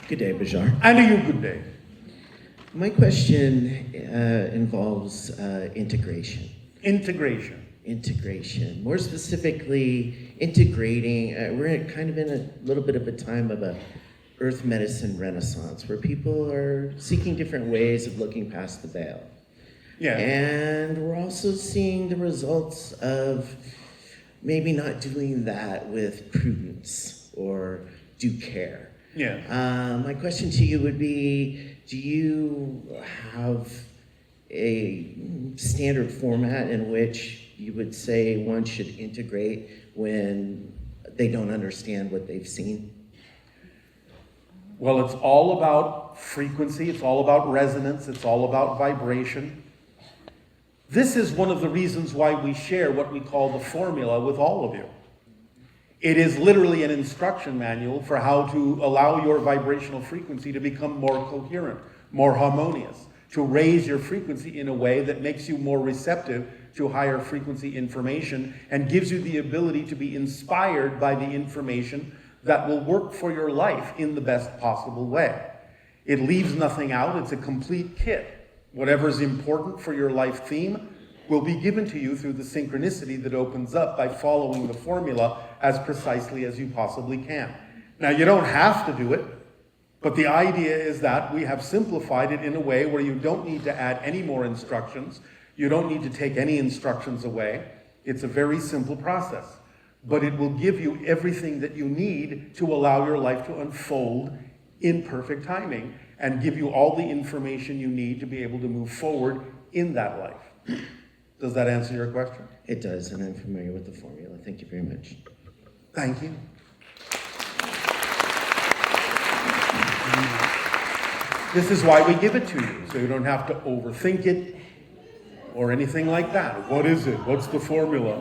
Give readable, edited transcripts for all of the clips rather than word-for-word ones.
Good day, Bashar. And to you, good day. My question involves integration. Integration. More specifically, integrating. We're kind of in a little bit of a time of a earth medicine renaissance where people are seeking different ways of looking past the veil. Yeah. And we're also seeing the results of maybe not doing that with prudence or due care. Yeah. My question to you would be, do you have a standard format in which you would say one should integrate when they don't understand what they've seen? Well, it's all about frequency, it's all about resonance, it's all about vibration. This is one of the reasons why we share what we call the formula with all of you. It is literally an instruction manual for how to allow your vibrational frequency to become more coherent, more harmonious, to raise your frequency in a way that makes you more receptive to higher frequency information and gives you the ability to be inspired by the information that will work for your life in the best possible way. It leaves nothing out. It's a complete kit. Whatever's important for your life theme will be given to you through the synchronicity that opens up by following the formula as precisely as you possibly can. Now, you don't have to do it, but the idea is that we have simplified it in a way where you don't need to add any more instructions. You don't need to take any instructions away. It's a very simple process, but it will give you everything that you need to allow your life to unfold in perfect timing and give you all the information you need to be able to move forward in that life. Does that answer your question? It does, and I'm familiar with the formula. Thank you very much. Thank you. This is why we give it to you, so you don't have to overthink it or anything like that. What is it? What's the formula?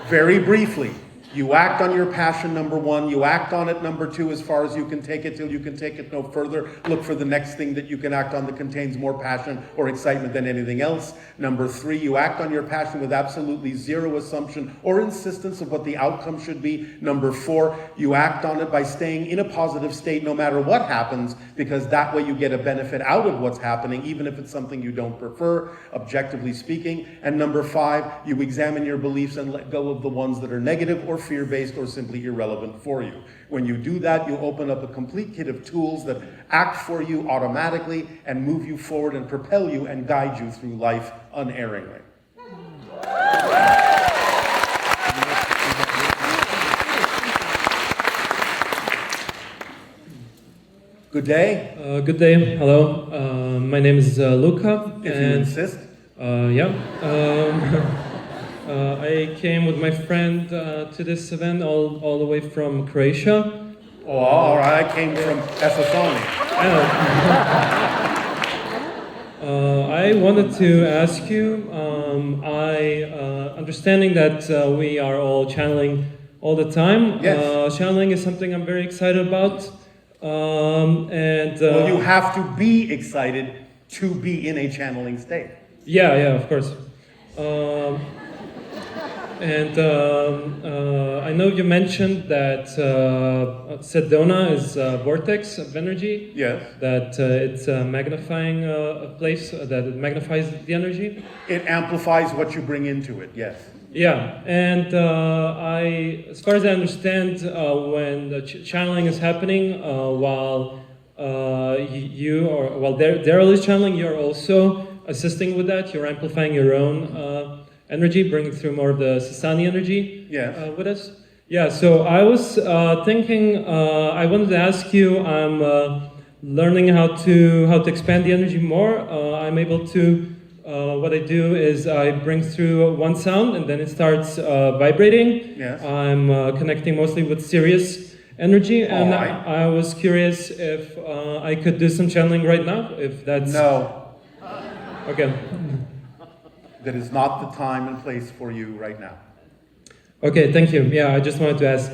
Very briefly, you act on your passion, number one. You act on it, number two, as far as you can take it till you can take it no further. Look for the next thing that you can act on that contains more passion or excitement than anything else. Number three, you act on your passion with absolutely zero assumption or insistence of what the outcome should be. Number four, you act on it by staying in a positive state no matter what happens, because that way you get a benefit out of what's happening, even if it's something you don't prefer, objectively speaking. And number five, you examine your beliefs and let go of the ones that are negative or fear-based or simply irrelevant for you. When you do that, you open up a complete kit of tools that act for you automatically and move you forward and propel you and guide you through life unerringly. Good day. Good day. Hello. My name is Luca. If you insist. I came with my friend to this event all the way from Croatia. Oh, all right. I came from Thessaloniki. I wanted to ask you, understanding that we are all channeling all the time. Yes. Channeling is something I'm very excited about. Well, you have to be excited to be in a channeling state. Yeah, of course. I know you mentioned that Sedona is a vortex of energy. Yes. That it's magnifying a place, that it magnifies the energy. It amplifies what you bring into it, yes. Yeah, and as far as I understand, when the channeling is happening, while they're always channeling, you're also assisting with that. You're amplifying your own energy, bringing through more of the Sasani energy with us. Yeah, so I was thinking, I wanted to ask you, I'm learning how to expand the energy more. I'm able to, what I do is I bring through one sound and then it starts vibrating. Yes. I'm connecting mostly with Sirius energy, and right. I was curious if I could do some channeling right now, if that's... No. Okay. That is not the time and place for you right now. Okay, thank you. Yeah, I just wanted to ask.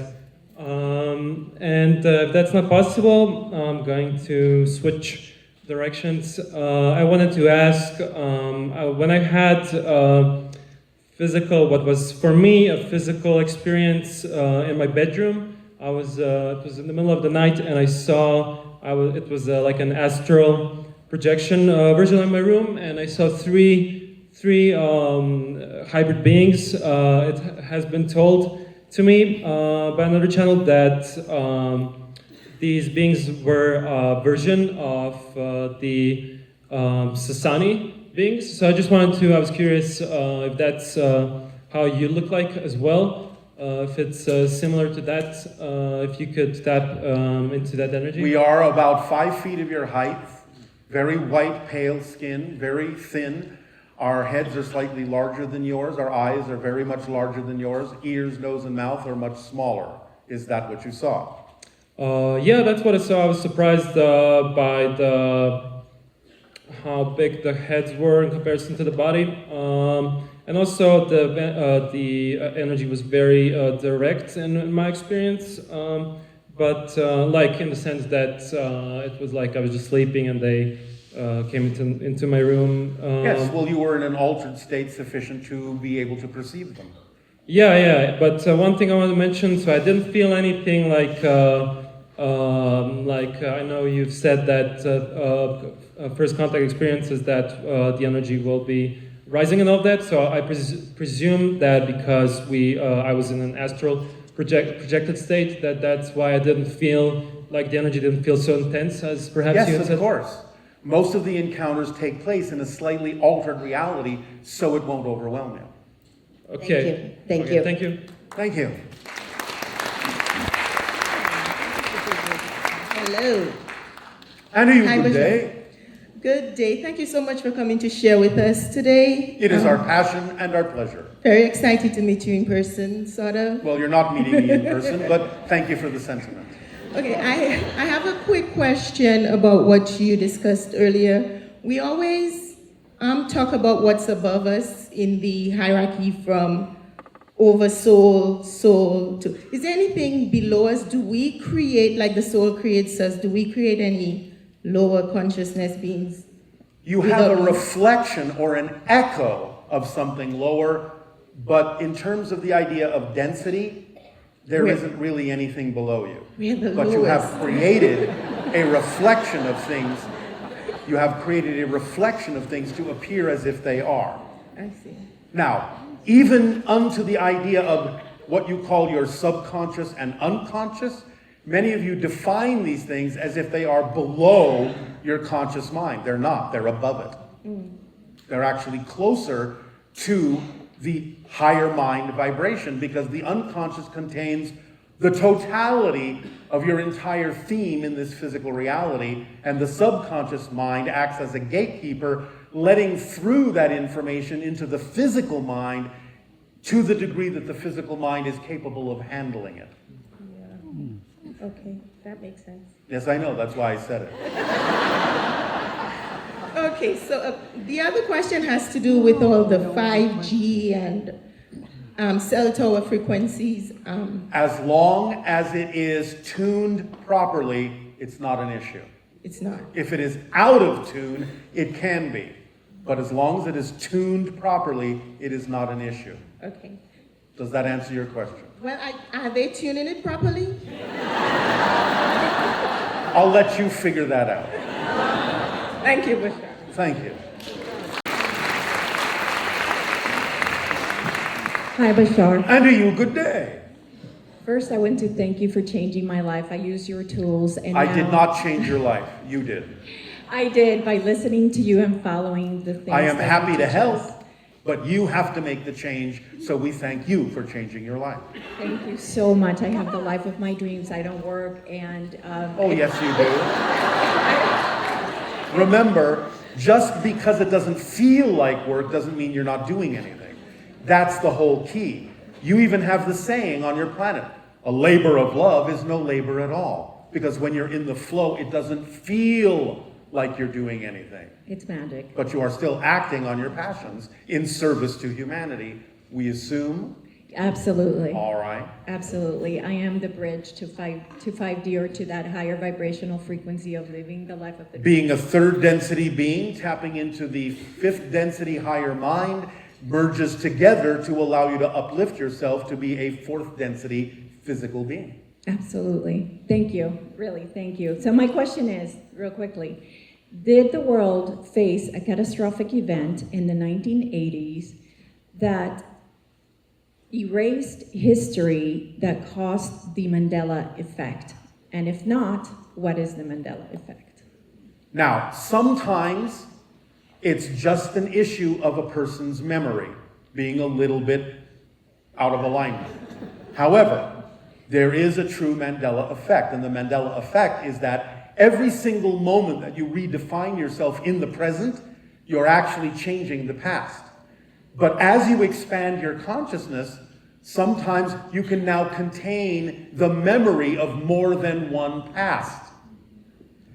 If that's not possible, I'm going to switch directions. I wanted to ask, when I had physical, what was for me a physical experience in my bedroom. I was it was in the middle of the night, and I saw it was like an astral projection version of my room, and I saw three hybrid beings. It has been told to me by another channel that these beings were a version of the Sasani beings. So I was curious if that's how you look like as well. If it's similar to that, if you could tap into that energy. We are about 5 feet of your height, very white, pale skin, very thin. Our heads are slightly larger than yours. Our eyes are very much larger than yours. Ears, nose, and mouth are much smaller. Is that what you saw? Yeah, that's what I saw. I was surprised by how big the heads were in comparison to the body. And also the energy was very direct in my experience. But like in the sense that it was like I was just sleeping and they came into my room. Yes, well, you were in an altered state sufficient to be able to perceive them. Yeah. But one thing I want to mention, so I didn't feel anything like I know you've said that first contact experience is that the energy will be rising and all that. So I presume that because I was in an astral projected state, that's why I didn't feel like the energy didn't feel so intense as perhaps you had Yes, said. of course. Most of the encounters take place in a slightly altered reality, so it won't overwhelm you. Okay. Thank you. Thank you. Thank you. Hello. And Hi, good Bashar. day. Good day. Thank you so much for coming to share with us today. It is our passion and our pleasure. Very excited to meet you in person, sort of. Well, you're not meeting me in person, but thank you for the sentiment. Okay, I have a quick question about what you discussed earlier. We always talk about what's above us in the hierarchy from over soul to... Is there anything below us? Do we create, like the soul creates us, do we create any lower consciousness beings? You have a reflection or an echo of something lower, but in terms of the idea of density, there isn't really anything below you. But you have created a reflection of things. You have created a reflection of things to appear as if they are. I see. Now, even unto the idea of what you call your subconscious and unconscious, many of you define these things as if they are below your conscious mind. They're not. They're above it. They're actually closer to the higher mind vibration because the unconscious contains the totality of your entire theme in this physical reality, and the subconscious mind acts as a gatekeeper, letting through that information into the physical mind to the degree that the physical mind is capable of handling it. Yeah. Okay, that makes sense. Yes, I know, that's why I said it. Okay, so the other question has to do with all the 5G and cell tower frequencies. As long as it is tuned properly, it's not an issue. It's not. If it is out of tune, it can be. But as long as it is tuned properly, it is not an issue. Okay. Does that answer your question? Well, are they tuning it properly? I'll let you figure that out. Thank you, Bashar. Thank you. Hi, Bashar. And to you, good day. First, I want to thank you for changing my life. I use your tools, and I now did not change your life. You did. I did by listening to you and following the things. I am that you happy to teach help, us. but you have to make the change, so we thank you for changing your life. Thank you so much. I have the life of my dreams. I don't work, and Oh, yes, you do. Remember, just because it doesn't feel like work doesn't mean you're not doing anything. That's the whole key. You even have the saying on your planet, a labor of love is no labor at all. Because when you're in the flow, it doesn't feel like you're doing anything. it's magic. But you are still acting on your passions in service to humanity, we assume. Absolutely. All right. Absolutely. I am the bridge to 5D or to that higher vibrational frequency of living the life of the Being a third density being, tapping into the fifth density higher mind, merges together to allow you to uplift yourself to be a fourth density physical being. Absolutely. Thank you. Really, thank you. So my question is, real quickly, did the world face a catastrophic event in the 1980s that erased history that caused the Mandela effect? And if not, what is the Mandela effect? Now, sometimes it's just an issue of a person's memory being a little bit out of alignment. However, there is a true Mandela effect, and the Mandela effect is that every single moment that you redefine yourself in the present, you're actually changing the past. But as you expand your consciousness, sometimes you can now contain the memory of more than one past.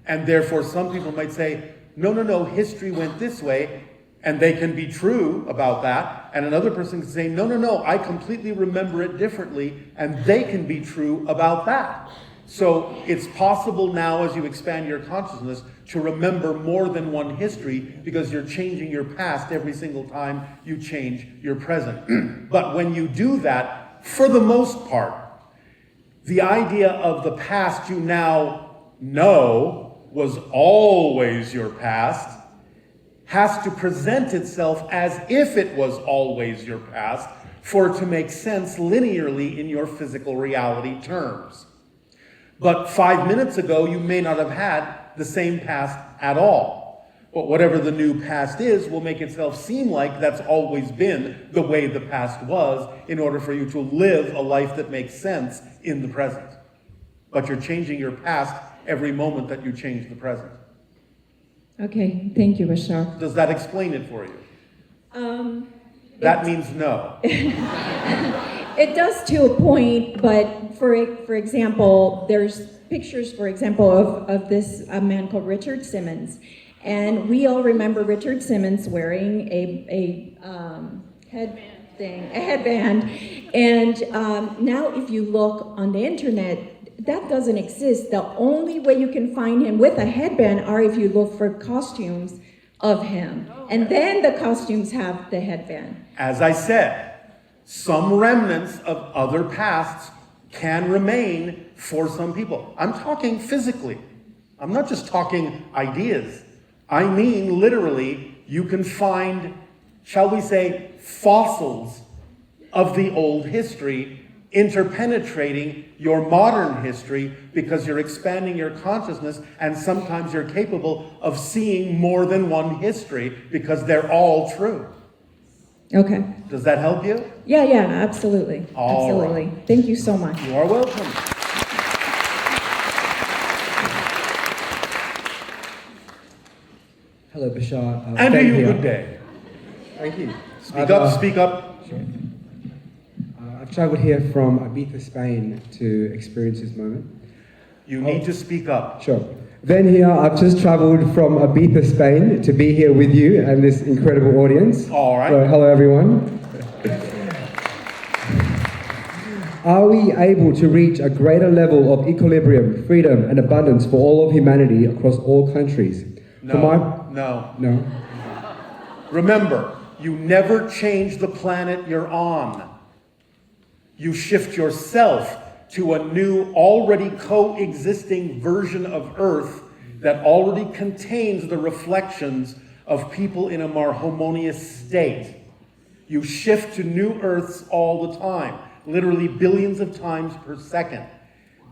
And therefore, some people might say, no, history went this way, and they can be true about that. And another person can say, no, I completely remember it differently, and they can be true about that. So it's possible now, as you expand your consciousness, to remember more than one history, because you're changing your past every single time you change your present. But when you do that, for the most part, the idea of the past you now know was always your past has to present itself as if it was always your past for it to make sense linearly in your physical reality terms. But 5 minutes ago, you may not have had the same past at all. But whatever the new past is will make itself seem like that's always been the way the past was in order for you to live a life that makes sense in the present. But you're changing your past every moment that you change the present. Okay, thank you, Bashar. Does that explain it for you? That means no. It does to a point, but for example, there's pictures, for example, of this man called Richard Simmons. And we all remember Richard Simmons wearing a headband. And now if you look on the internet, that doesn't exist. The only way you can find him with a headband are if you look for costumes of him. And then the costumes have the headband. As I said, some remnants of other pasts can remain for some people. I'm talking physically. I'm not just talking ideas. I mean literally, you can find, shall we say, fossils of the old history interpenetrating your modern history because you're expanding your consciousness, and sometimes you're capable of seeing more than one history because they're all true. Okay. Does that help you? Yeah, absolutely. All absolutely. right. Thank you so much. You are welcome. Hello, Bashar. And to Ben you, here. good day. Thank you. Speak up. Sure. I've travelled here from Ibiza, Spain to experience this moment. You need to speak up. Sure. Then here, I've just travelled from Ibiza, Spain to be here with you and this incredible audience. All right. So, hello, everyone. Are we able to reach a greater level of equilibrium, freedom, and abundance for all of humanity across all countries? No. Remember, you never change the planet you're on. You shift yourself to a new, already coexisting version of Earth that already contains the reflections of people in a more harmonious state. You shift to new Earths all the time, literally billions of times per second.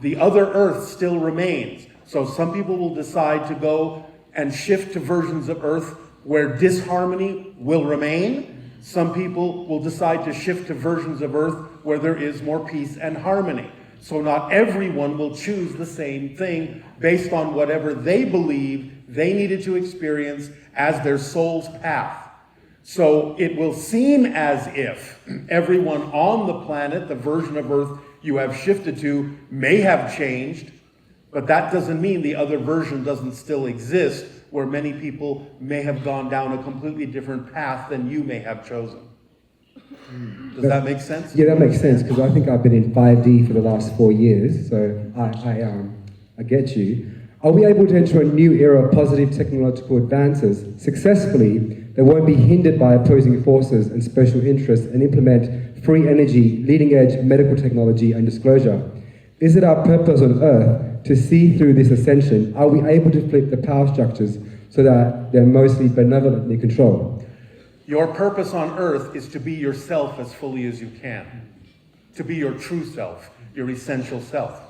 The other Earth still remains. So some people will decide to go and shift to versions of Earth where disharmony will remain. Some people will decide to shift to versions of Earth where there is more peace and harmony. So not everyone will choose the same thing based on whatever they believe they needed to experience as their soul's path. So it will seem as if everyone on the planet, the version of Earth you have shifted to, may have changed, but that doesn't mean the other version doesn't still exist, where many people may have gone down a completely different path than you may have chosen. Does that make sense? Yeah, that makes sense, because I think I've been in 5D for the last 4 years, so I get you. Are we able to enter a new era of positive technological advances successfully They won't be hindered by opposing forces and special interests and implement free energy, leading-edge medical technology and disclosure. Is it our purpose on Earth to see through this ascension? Are we able to flip the power structures so that they're mostly benevolently controlled? Your purpose on Earth is to be yourself as fully as you can, to be your true self, your essential self.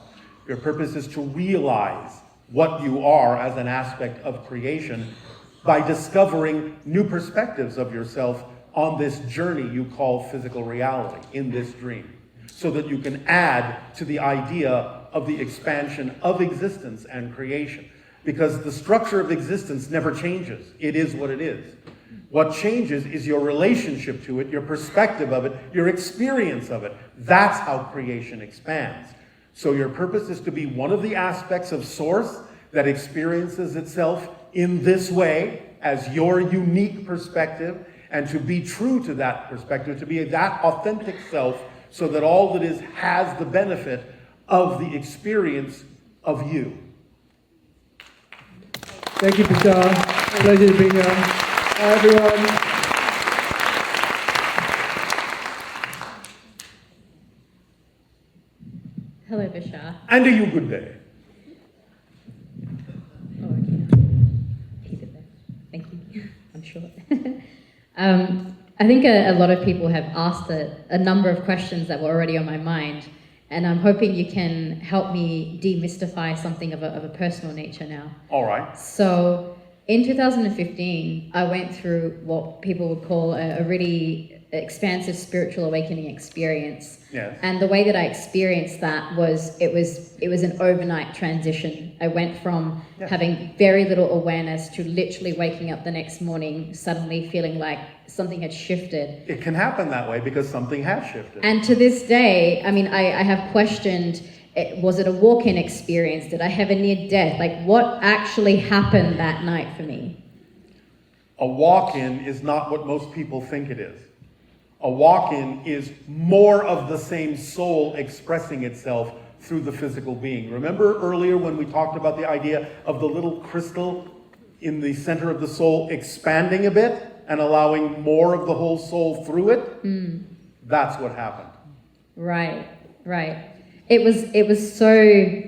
Your purpose is to realize what you are as an aspect of creation by discovering new perspectives of yourself on this journey you call physical reality, in this dream, so that you can add to the idea of the expansion of existence and creation. Because the structure of existence never changes. It is what it is. What changes is your relationship to it, your perspective of it, your experience of it. That's how creation expands. So your purpose is to be one of the aspects of Source that experiences itself in this way as your unique perspective, and to be true to that perspective, to be that authentic self, so that all that is has the benefit of the experience of you. Thank you, Bashar. Pleasure to be here. Hi, everyone. Hello, Bashar. And to you, good day. Oh, okay. Keep it there. Thank you. I'm sure. I think a lot of people have asked a number of questions that were already on my mind, and I'm hoping you can help me demystify something of a personal nature now. All right. So, in 2015, I went through what people would call a really expansive spiritual awakening experience. Yes. And the way that I experienced that was it was an overnight transition. I went from having very little awareness to literally waking up the next morning suddenly feeling like something had shifted. It can happen that way because something has shifted. And to this day, I mean, I have questioned, was it a walk-in experience? Did I have a near death? Like, what actually happened that night for me? A walk-in is not what most people think it is. A walk-in is more of the same soul expressing itself through the physical being. Remember earlier when we talked about the idea of the little crystal in the center of the soul expanding a bit and allowing more of the whole soul through it? That's what happened. Right. It was so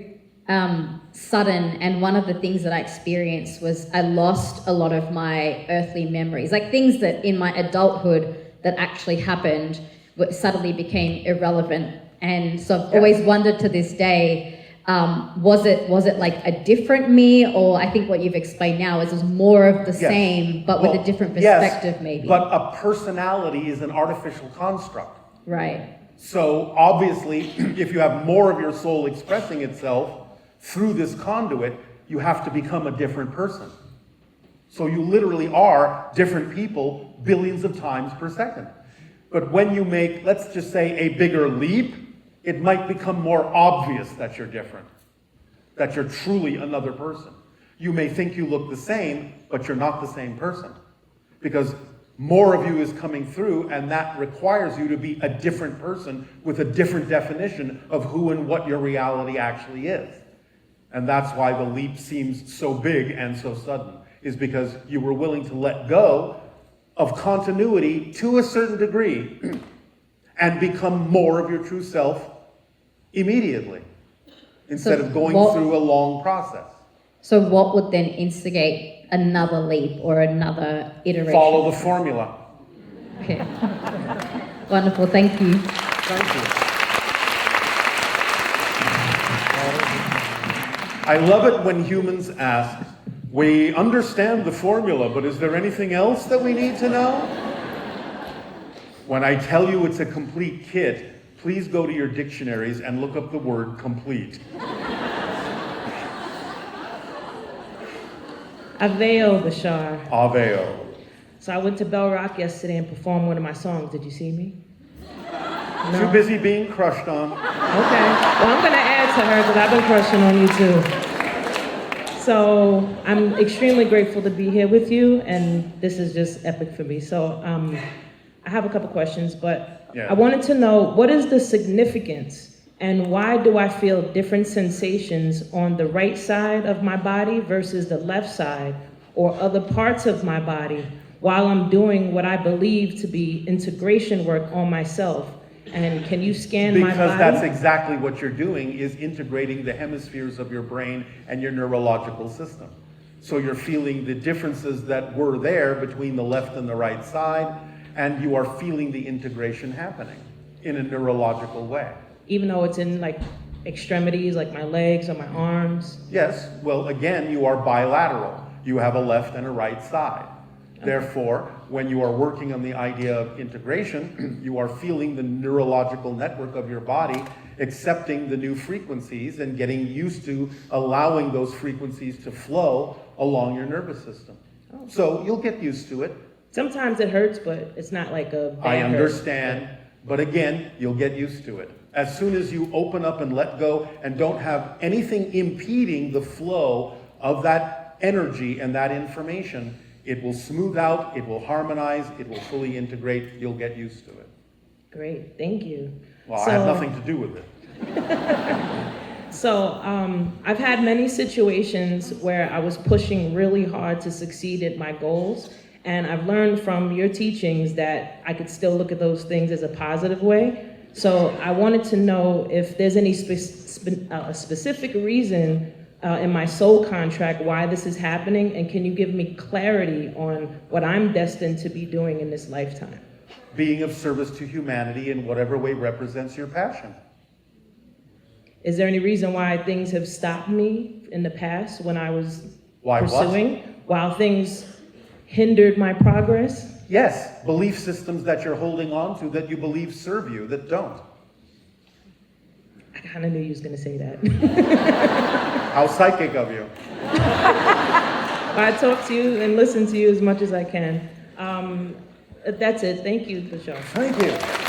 sudden, and one of the things that I experienced was I lost a lot of my earthly memories, like things that in my adulthood that actually happened suddenly became irrelevant. And so I've always wondered to this day, was it like a different me, or I think what you've explained now is it was more of the same, but with a different perspective maybe. But a personality is an artificial construct. Right. So obviously, if you have more of your soul expressing itself through this conduit, you have to become a different person. So you literally are different people billions of times per second. But when you make, let's just say, a bigger leap, it might become more obvious that you're different, that you're truly another person. You may think you look the same, but you're not the same person, because more of you is coming through, and that requires you to be a different person with a different definition of who and what your reality actually is. And that's why the leap seems so big and so sudden, is because you were willing to let go of continuity to a certain degree and become more of your true self immediately, instead of going through a long process. So what would then instigate another leap or another iteration? Follow the formula. Okay. Wonderful, thank you. Thank you. I love it when humans ask, we understand the formula, but is there anything else that we need to know? When I tell you it's a complete kit, please go to your dictionaries and look up the word complete. Aveo, Bashar. Aveo. So I went to Bell Rock yesterday and performed one of my songs. Did you see me? No? Too busy being crushed on. Okay. Well, I'm going to add to her because I've been crushing on you too. So I'm extremely grateful to be here with you, and this is just epic for me. So I have a couple questions, but I wanted to know, what is the significance and why do I feel different sensations on the right side of my body versus the left side, or other parts of my body while I'm doing what I believe to be integration work on myself. And can you scan my body? Because that's exactly what you're doing, is integrating the hemispheres of your brain and your neurological system. So you're feeling the differences that were there between the left and the right side, and you are feeling the integration happening in a neurological way. Even though it's in like extremities, like my legs or my arms? Yes, well, again, you are bilateral. You have a left and a right side. Therefore, when you are working on the idea of integration, you are feeling the neurological network of your body accepting the new frequencies and getting used to allowing those frequencies to flow along your nervous system. Oh. So you'll get used to it. Sometimes it hurts, but it's not like a bad I hurt. understand, but again, you'll get used to it. As soon as you open up and let go and don't have anything impeding the flow of that energy and that information, it will smooth out, it will harmonize, it will fully integrate, you'll get used to it. Great, thank you. Well, I have nothing to do with it. So I've had many situations where I was pushing really hard to succeed at my goals, and I've learned from your teachings that I could still look at those things as a positive way. So I wanted to know if there's any specific reason in my soul contract why this is happening, and can you give me clarity on what I'm destined to be doing in this lifetime? Being of service to humanity in whatever way represents your passion. Is there any reason why things have stopped me in the past when I was Why pursuing, while things hindered my progress? Yes, belief systems that you're holding on to that you believe serve you that don't. I kind of knew you was going to say that. How psychic of you. I talk to you and listen to you as much as I can. That's it. Thank you, Bashar. Thank you.